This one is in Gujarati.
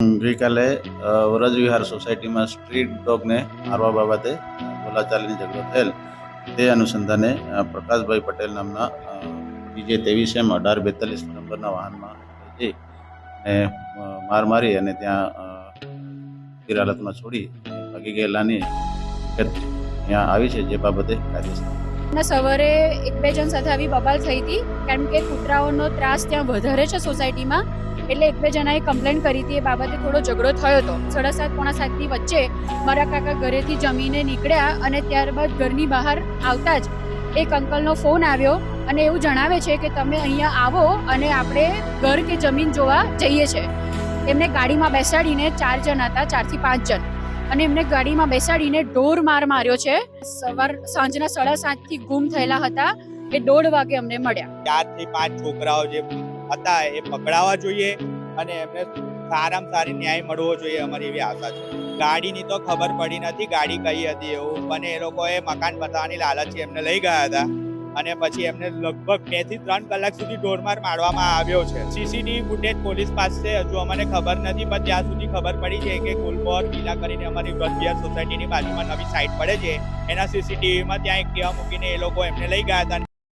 ગઈકાલે વ્રજવિહાર સોસાયટીમાં સ્ટ્રીટ ડોગને મારવા બાબતે બોલાચાલીની ઝઘડો થયેલ તે અનુસંધાને પ્રકાશભાઈ પટેલ નામના બીજે 23M1842 નંબરના વાહનમાં જઈ અને માર મારી અને ત્યાં સ્થિર હાલતમાં છોડી ભાગી ગયેલાની ત્યાં આવી છે, જે બાબતે કાયદેસર સવારે એક બે જણ સાથે આવી બબાલ થઈ હતી, કારણ કે કૂતરાઓનો ત્રાસ ત્યાં વધારે છે સોસાયટીમાં, એટલે એક બે જણાએ કમ્પ્લેન કરી હતી. એ બાબતે થોડો ઝઘડો થયો હતો. 7:30 પોણા 7ની વચ્ચે મારા કાકા ઘરેથી જમીને નીકળ્યા અને ત્યારબાદ ઘરની બહાર આવતા જ એક અંકલનો ફોન આવ્યો અને એવું જણાવે છે કે તમે અહીંયા આવો અને આપણે ઘર કે જમીન જોવા જઈએ છે. એમને ગાડીમાં બેસાડીને 4 જણ હતા, 4 થી 5 જણ, અને એમને ગાડીમાં બેસાડીને ઢોર માર માર્યો છે. સાંજના 7:30થી ગુમ થયેલા હતા. એ 1:30 વાગે અમને મળ્યા. 4 થી 5 છોકરાઓ જે હતા એ પકડાવા જોઈએ અને એમને સારામાં સારી ન્યાય મળવો જોઈએ, અમારી એવી આશા છે. ગાડીની તો ખબર પડી નથી ગાડી કઈ હતી એવું, પણ એ લોકોએ મકાન બતાવવાની લાલચથી એમને લઈ ગયા હતા અને પછી એમને લગભગ 2 થી 3 કલાક સુધી ઢોરમાર મારવામાં આવ્યો છે. સીસીટીવી ફૂટેજ પોલીસ પાસે હજુ અમને ખબર નથી, પણ ત્યાં સુધી ખબર પડી છે કે કુલપોર વિલા કરીને અમારી વ્રજવિહાર સોસાયટીની બાજુમાં નવી સાઇટ પડે છે, એના સીસીટીવીમાં ત્યાં એક કેવા મૂકીને એ લોકો એમને લઈ ગયા હતા.